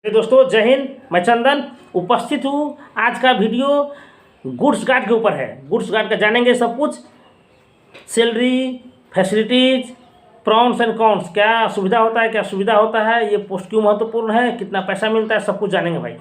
दोस्तों जय हिंद। मैं चंदन उपस्थित हूँ। आज का वीडियो गुड्स गार्ड के ऊपर है। गुड्स गार्ड का जानेंगे सब कुछ, salary, facilities, prawns and cons, क्या सुविधा होता है, क्या सुविधा होता है, ये पोस्ट क्यों महत्वपूर्ण है, कितना पैसा मिलता है, सब कुछ जानेंगे भाई।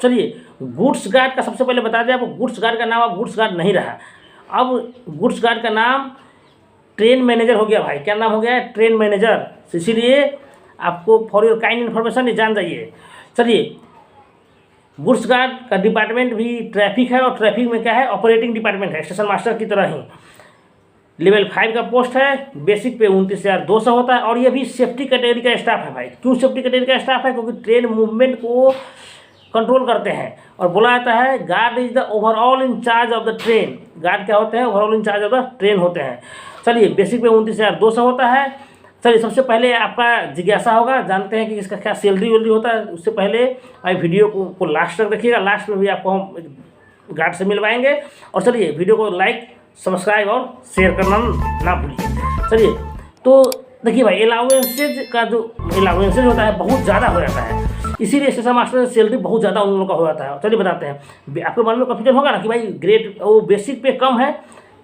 चलिए, गुड्स गार्ड का सबसे पहले बता दें आपको, गुड्स गार्ड का नाम अब गुड्स गार्ड नहीं रहा। अब गुड्स गार्ड का नाम ट्रेन मैनेजर हो गया भाई। क्या नाम हो गया है? Train manager. इसीलिए आपको फॉर योर काइंड इन्फॉर्मेशन ये जान जाइए। चलिए, गुड्स गार्ड का डिपार्टमेंट भी ट्रैफिक है, और ट्रैफिक में क्या है, ऑपरेटिंग डिपार्टमेंट है, स्टेशन मास्टर की तरह ही। लेवल 5 का पोस्ट है। बेसिक पे 29,200 होता है, और ये भी सेफ्टी कैटेगरी का स्टाफ है भाई। क्यों सेफ्टी कैटेगरी का स्टाफ है? क्योंकि ट्रेन मूवमेंट को कंट्रोल करते हैं, और बोला जाता है guard is the overall in charge of the train. Guard क्या होते हैं? Overall in charge of the train होते हैं। चलिए, बेसिक पे 29,200 होता है। चलिए, सबसे पहले आपका जिज्ञासा होगा, जानते हैं कि इसका क्या सैलरी वैलरी होता है। उससे पहले आप वीडियो को लास्ट तक देखिएगा। लास्ट में भी आपको हम गार्ड से मिलवाएंगे। और चलिए, वीडियो को लाइक, सब्सक्राइब और शेयर करना ना भूलिए। चलिए, तो देखिए भाई, अलाउंसेज का जो अलाउंसेज होता है बहुत ज़्यादा हो जाता है, इसीलिए स्टेशन मास्टर सैलरी बहुत ज़्यादा उन लोगों का हो जाता है। चलिए बताते हैं। आपके मन में कन्फ्यूजन होगा ना कि भाई ग्रेड वो बेसिक पे कम है,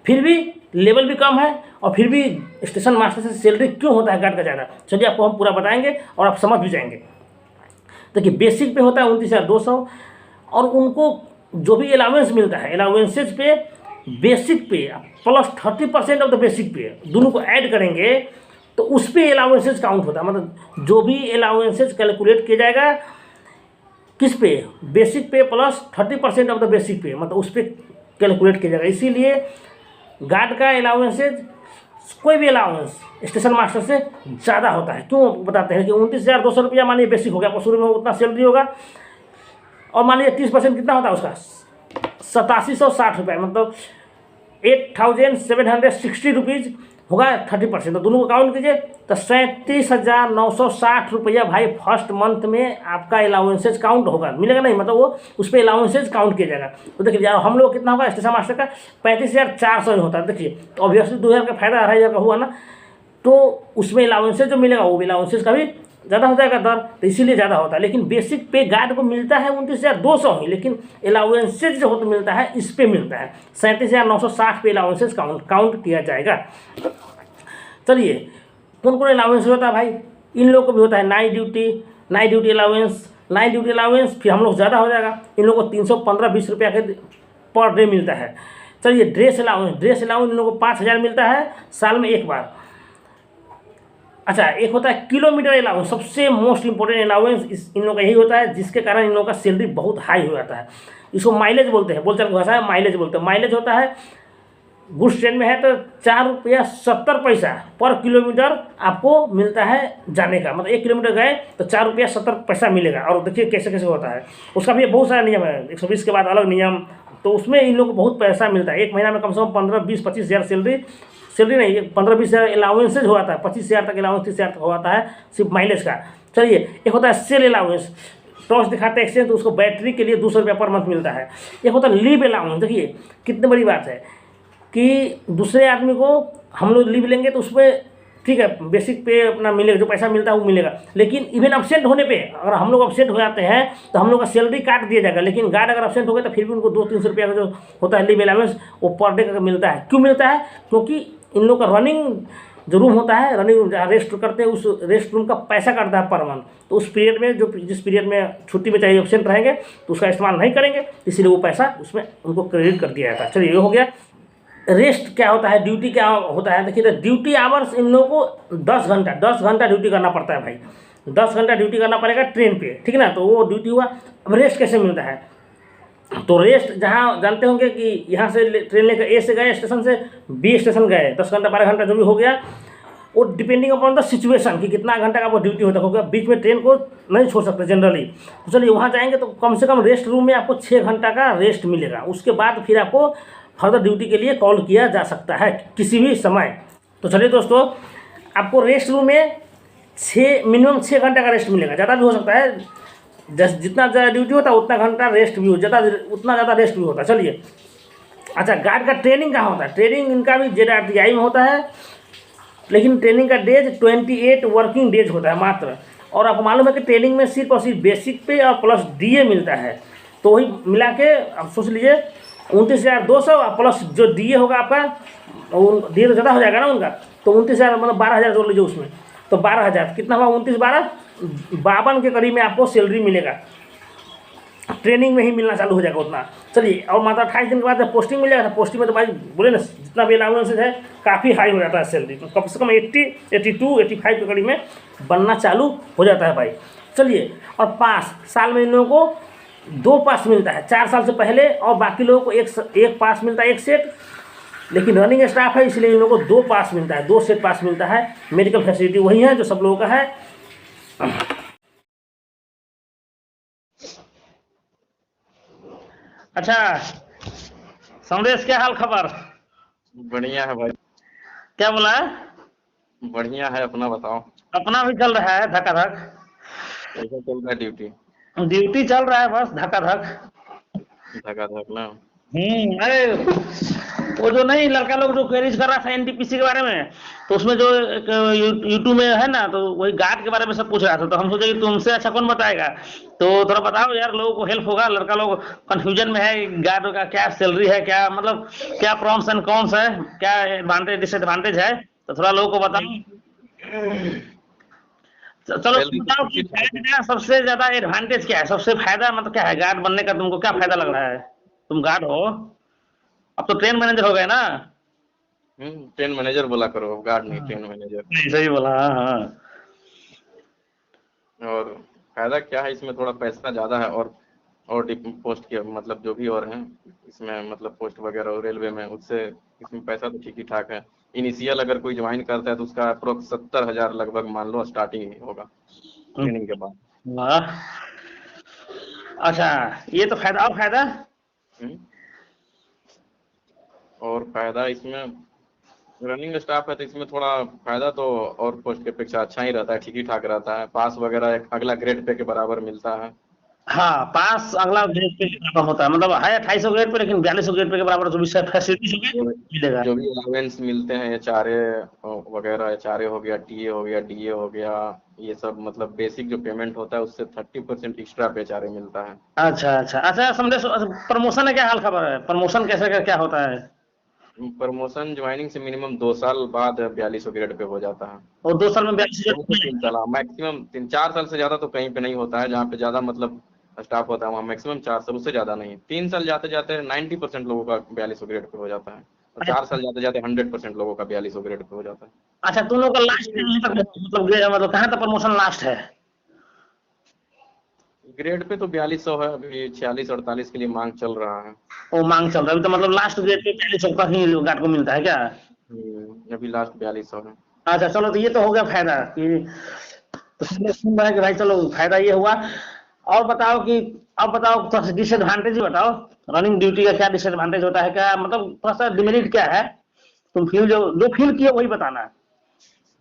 फिर भी लेवल भी कम है, और फिर भी स्टेशन मास्टर से सैलरी क्यों होता है गार्ड का ज़्यादा। चलिए, आपको हम पूरा बताएंगे और आप समझ भी जाएंगे। देखिए, बेसिक पे होता है 29,200, और उनको जो भी अलाउंस मिलता है, अलाउंसेज पे बेसिक पे प्लस 30% ऑफ द बेसिक पे, दोनों को ऐड करेंगे तो उस पर अलाउंसेज काउंट होता है। मतलब जो भी अलाउंसेज कैलकुलेट किया जाएगा किस पे, बेसिक पे प्लस 30% ऑफ द बेसिक पे, मतलब उस पर कैलकुलेट किया जाएगा। इसीलिए गार्ड का अलाउंसेज, कोई भी अलाउंस स्टेशन मास्टर से ज़्यादा होता है। क्यों बताते हैं कि 29,200 रुपया मानिए बेसिक हो गया, शुरू में उतना सैलरी होगा, और मानिए 30% कितना होता है उसका, 8760 रुपये, मतलब 8,760 रुपीज़ होगा 30%। तो दोनों को काउंट कीजिए तो 37,960 रुपया भाई फर्स्ट मंथ में आपका अलाउंसेज काउंट होगा, मिलेगा नहीं, मतलब वो उस पर अलाउंसेज काउंट किया जाएगा। तो देखिए यार, हम लोग कितना होगा स्टेशन मास्टर का 35,400 ही होता है। देखिए, तो ऑब्वियसली 2,000 का फायदा 2,500 का हुआ ना, तो उसमें अलाउंसेज जो मिलेगा वो भी अलाउंसेज का भी ज़्यादा हो जाएगा दर, तो इसीलिए ज़्यादा होता है। लेकिन बेसिक पे गार्ड को मिलता है 29,200 ही, लेकिन अलाउंसेज जो होता मिलता है इस पे मिलता है 37,960 पे अलाउंसेज काउंट किया जाएगा। चलिए, कौन कौन अलाउंस होता है भाई? इन लोगों को भी होता है नाइट ड्यूटी अलाउंस, फिर हम लोग ज़्यादा हो जाएगा, इन लोगों को 315-20 रुपया के पर डे मिलता है। चलिए, ड्रेस अलाउंस इन लोगों को 5,000 मिलता है साल में एक बार। अच्छा, एक होता है किलोमीटर अलाउंस, सबसे मोस्ट इंपॉर्टेंट अलाउंस इन लोगों का यही होता है, जिसके कारण इन लोगों का सैलरी बहुत हाई हो जाता है। इसको माइलेज बोलते हैं, बोलचाल भाषा है माइलेज बोलते हैं। माइलेज होता है, गुड्स ट्रेन में है तो 4.70 पर किलोमीटर आपको मिलता है जाने का, मतलब 1 किलोमीटर गए तो 4.70 मिलेगा। और देखिए कैसे कैसे होता है, उसका भी बहुत सारा नियम है, 120 के बाद अलग नियम, तो उसमें इन लोगों को बहुत पैसा मिलता है। एक महीना में कम से कम 15-20-25 हज़ार सैलरी नहीं, 15-20 हज़ार अलाउंसेज हो जाता है, 25,000 तक अलाउंस, 30,000 तक हो जाता है सिर्फ माइलेज का। चलिए, एक होता है सेल अलाउंस, टॉर्च दिखाते हैं एक्सचेंज, तो उसको बैटरी के लिए 200 रुपया पर मंथ मिलता है। एक होता है लीव अलाउंस। देखिए कितनी बड़ी बात है कि दूसरे आदमी को हम लोग लीव लेंगे तो उसमें ठीक है बेसिक पे अपना मिलेगा, जो पैसा मिलता है वो मिलेगा, लेकिन इवन एब्सेंट होने पे अगर हम लोग एब्सेंट हो जाते हैं तो हम लोग का सैलरी काट दिया जाएगा। लेकिन गार्ड अगर एब्सेंट हो गए तो फिर भी उनको 200-300 रुपया का जो होता है लीव अलाउंस, वो पर डे का मिलता है। क्यों मिलता है? क्योंकि इन लोग का रनिंग जो रूम होता है, रनिंग रूम जहाँ रेस्ट करते हैं, उस रेस्ट रूम का पैसा काटता है पर मंथ। तो उस पीरियड में जिस पीरियड में छुट्टी में चाहिए एब्सेंट रहेंगे तो उसका इस्तेमाल नहीं करेंगे, इसीलिए वो पैसा उसमें उनको क्रेडिट कर दिया जाता है। चलिए, ये हो गया। रेस्ट क्या होता है, ड्यूटी क्या होता है? देखिए, तो ड्यूटी आवर्स इन लोगों को 10 घंटा ड्यूटी करना पड़ता है भाई। 10 घंटा ड्यूटी करना पड़ेगा ट्रेन पे, ठीक है ना, तो वो ड्यूटी हुआ। अब रेस्ट कैसे मिलता है? तो रेस्ट जहाँ जानते होंगे कि यहाँ से ट्रेन लेकर ए से गए, स्टेशन से बी स्टेशन गए, 10 घंटा 12 घंटा जो भी हो गया, वो डिपेंडिंग अपॉन द सिचुएशन कि कितना घंटा का वो ड्यूटी होता होगा। बीच में ट्रेन को नहीं छोड़ सकते जनरली। तो चलिए, वहाँ जाएंगे तो कम से कम रेस्ट रूम में आपको 6 घंटा का रेस्ट मिलेगा। उसके बाद फिर आपको फर्दर ड्यूटी के लिए कॉल किया जा सकता है किसी भी समय। तो चलिए दोस्तों, आपको रेस्ट रूम में मिनिमम 6 घंटे का रेस्ट मिलेगा, ज़्यादा भी हो सकता है, जितना ज़्यादा ड्यूटी होता है उतना घंटा रेस्ट भी उतना ज़्यादा रेस्ट भी होता है। चलिए, अच्छा, गार्ड का ट्रेनिंग कहाँ होता है? ट्रेनिंग इनका भी JRTI में होता है, लेकिन ट्रेनिंग का डेज 28 वर्किंग डेज होता है मात्र। और आपको मालूम है कि ट्रेनिंग में सिर्फ और सिर्फ बेसिक पे और प्लस डीए मिलता है, तो वही मिला के अब सोच लीजिए 29,200 प्लस जो डीए होगा आपका, डीए तो ज़्यादा हो जाएगा ना उनका, तो 29,000 मतलब 12,000 जोड़ लीजिए उसमें, तो 12,000 कितना हुआ, 29 12 52 के करीब में आपको सैलरी मिलेगा, ट्रेनिंग में ही मिलना चालू हो जाएगा उतना। चलिए, और मात्र 28 दिन के बाद जब पोस्टिंग मिल जाएगा, पोस्टिंग में तो भाई बोले ना जितना भी अलाउंसेज है काफ़ी हाई हो जाता है सैलरी, तो कम से कम 80 82 85 के करीब में बनना चालू हो जाता है भाई। चलिए, और पास साल में इन लोगों को 2 पास मिलता है 4 साल से पहले, और बाकी लोगों को एक पास मिलता है, 1 सेट, लेकिन रनिंग स्टाफ है इसलिए इन लोगों को 2 पास मिलता है, 2 सेट पास मिलता है। मेडिकल फैसिलिटी वही है जो सब लोगों का है। अच्छा संदेश, क्या हाल खबर? बढ़िया है भाई। क्या बोला है? बढ़िया है, अपना बताओ। अपना भी चल रहा है धकाधक, कैसा चल रहा है ड्यूटी? ड्यूटी चल रहा है बस धकाधक। धक ना। अरे वो जो नहीं लड़का लोग जो क्वेरीज कर रहा था एनटीपीसी के बारे में, तो उसमें जो यूट्यूब में है ना, तो वही गार्ड के बारे में सब पूछ रहा था, तो हम सोचे कि तुमसे अच्छा कौन बताएगा, तो थोड़ा बताओ यार, लोगों को हेल्प होगा। लड़का लोग कंफ्यूजन में है, गार्ड का क्या सैलरी है, क्या मतलब क्या प्रॉन्स एंड कॉन्स है, क्या एडवांटेज डिसएडवांटेज है, तो थोड़ा लोगों को बताओ। चलो सैलरी तो बताओ कि ठीक ठाक है। फायदा, सबसे ज्यादा एडवांटेज क्या है, सबसे फायदा मतलब क्या है गार्ड बनने का, तुमको क्या फायदा लग रहा है? तुम गार्ड हो, अब तो ट्रेन मैनेजर हो गए ना। ट्रेन मैनेजर बोला करो, गार्ड नहीं, ट्रेन मैनेजर। नहीं सही बोला, हाँ हाँ। और फायदा क्या है इसमें, थोड़ा पैसा ज्यादा है, और पोस्ट के मतलब जो भी और हैं इसमें, मतलब पोस्ट वगैरह रेलवे में, उससे इसमें पैसा तो ठीक ही ठाक है। इनिशियल अगर कोई ज्वाइन करता है तो उसका अप्रोक्स 70,000 लगभग मान लो स्टार्टिंग होगा ट्रेनिंग के बाद। वाह, अच्छा ये तो फायदा, और फायदा? हम्म, और फायदा इसमें रनिंग स्टाफ है तो इसमें थोड़ा फायदा तो और पोस्ट के अपेक्षा अच्छा ही रहता है, ठीक ही ठाक रहता है। पास वगैरह एक अगला ग्रेड पे के बराबर मिलता है। हाँ, पास अगला ग्रेड पे कितना कम होता है, मतलब है 2800 ग्रेड पे, लेकिन 4200 ग्रेड पे के बराबर जो भी फैसिलिटीज होगी जो मिलेगा। जो भी अलाउंस मिलते हैं, एचआरए वगैरह, एचआरए हो गया, टीए हो गया, डीए हो गया, ये सब मतलब बेसिक जो पेमेंट होता है उससे 30% एक्स्ट्रा पे एचआरए मिलता है। अच्छा अच्छा अच्छा, समझे। प्रमोशन है, क्या हाल खबर है, प्रमोशन कैसे क्या होता है? प्रमोशन ज्वाइनिंग से मिनिमम 2 साल बाद 4200 ग्रेड पे हो जाता है। और 2 साल में 4200 दो से 3 साल, मैक्सिमम 3 4 साल से ज्यादा तो कहीं पे नहीं होता है, जहाँ पे ज्यादा मतलब स्टाफ होता है वहाँ मैक्सिमम 4 साल, उससे ज्यादा नहीं। 3 साल जाते जाते 90% लोगों का 4200 ग्रेड पे हो जाता है, और 4 साल जाते जाते 100% लोगों का 4200 ग्रेड पे हो जाता है। अच्छा, तुम लोग का लास्ट तक मतलब कहाँ तक प्रमोशन लास्ट है? ग्रेड पे तो 4200 है, अभी 46 48 के लिए मांग चल रहा है। वो मांग चल रहा है अभी, तो मतलब लास्ट ग्रेड पे 4200 का ही गार्ड को मिलता है क्या? अभी लास्ट 4200 है। अच्छा चलो, तो ये तो हो गया फायदा कि, तो सुन रहे हैं कि भाई चलो फायदा ये हुआ। और बताओ कि, अब बताओ थोड़ा सा डिसएडवांटेज ही बताओ, रनिंग ड्यूटी का क्या डिसएडवांटेज होता है, क्या मतलब थोड़ा सा डिमेरिट क्या है, तुम फील जो फील किए वही बताना।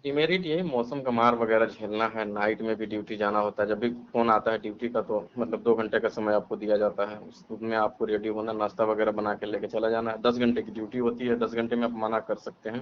डिमेरिट यही मौसम का मार वगैरह झेलना है, नाइट में भी ड्यूटी जाना होता है। जब भी फोन आता है ड्यूटी का तो मतलब 2 घंटे का समय आपको दिया जाता है, उसमें आपको रेडी होना, नाश्ता वगैरह बना के लेके चला जाना है। 10 घंटे की ड्यूटी होती है, 10 घंटे में आप मना कर सकते हैं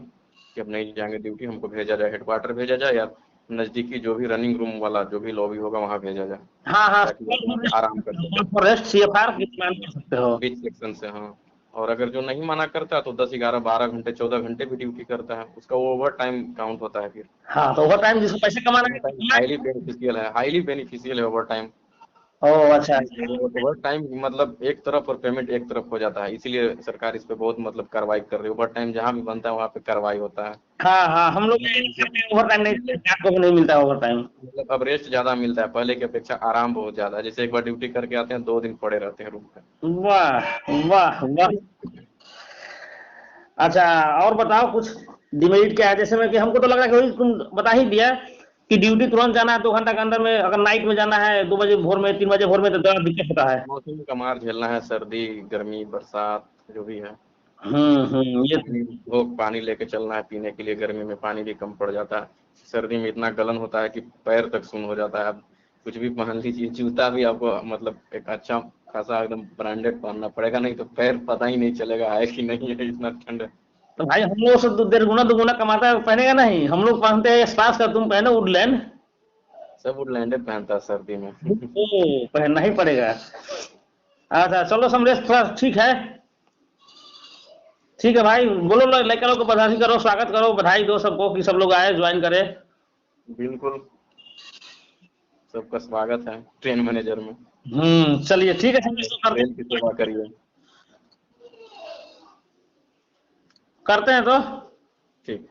कि अब नहीं जाएंगे ड्यूटी, हमको भेजा जाए, हेडक्वार्टर भेजा जाए, या नज़दीकी जो भी रनिंग रूम वाला जो भी लॉबी होगा वहाँ भेजा जाए, हाँ हाँ, ताकि आप वहाँ पे आराम कर सकें रेस्ट सीएफआर इस्तेमाल कर सकते हो। बीच सेक्शन से। हाँ, और अगर जो नहीं मना करता तो 10 11 12 घंटे 14 घंटे भी ड्यूटी करता है, उसका वो ओवर टाइम काउंट होता है फिर। हाँ, तो ओवर टाइम जिसको पैसे कमाना ओवर है टाइम हाईली बेनिफिशियल है, हाईली बेनिफिशियल है ओवर टाइम। ओ अच्छा अच्छा। ओवर टाइम मतलब एक तरफ और पेमेंट एक तरफ हो जाता है, इसीलिए सरकार इस पे बहुत मतलब कार्रवाई कर रही है। ओवर टाइम जहाँ भी बनता है वहाँ पे कार्रवाई होता है। हाँ हाँ, हम लोग मतलब ओवर टाइम नहीं, आपको भी नहीं मिलता ओवर टाइम। अब रेस्ट ज्यादा मिलता है, पहले की अपेक्षा आराम बहुत ज्यादा है। जैसे एक बार ड्यूटी करके आते हैं 2 दिन पड़े रहते हैं रूम पे। वाह वाह वाह। अच्छा, और बताओ कुछ डिमेरिट क्या है, जैसे में कि हमको तो लग रहा है कि वही तुम बता ही दिया कि ड्यूटी तुरंत जाना है 2 घंटा के अंदर में, अगर नाइट में जाना है 2 बजे भोर में 3 बजे भोर में, तो ज़्यादा दिक्कत होता है। मौसम का मार झेलना है, सर्दी गर्मी बरसात जो भी है। ये पानी लोग पानी लेके चलना है पीने के लिए, गर्मी में पानी भी कम पड़ जाता है। सर्दी में इतना गलन होता है कि पैर तक सुन हो जाता है। अब कुछ भी पहन लीजिए, जूता भी आपको मतलब एक अच्छा खासा एकदम ब्रांडेड पहनना पड़ेगा, नहीं तो पैर पता ही नहीं चलेगा है कि नहीं है, इतना ठंड है। तो भाई हम लोग से 1.5 गुना 2 गुना कमाता है, पहनेगा नहीं, हम लोग पहनते हैं स्पास का, तुम पहनो वुडलैंड। सब वुडलैंड पहनता है सर्दी में। ओ पहनना ही पड़ेगा। अच्छा चलो समरेश, थोड़ा ठीक है भाई, बोलो लड़का लोग को बधाई करो, स्वागत करो, बधाई दो सबको कि सब लोग आए ज्वाइन करे। बिल्कुल, सबका स्वागत है ट्रेन मैनेजर में। चलिए ठीक है समरेश, तो ट्रेन की सेवा करिए। करते हैं तो। ठीक।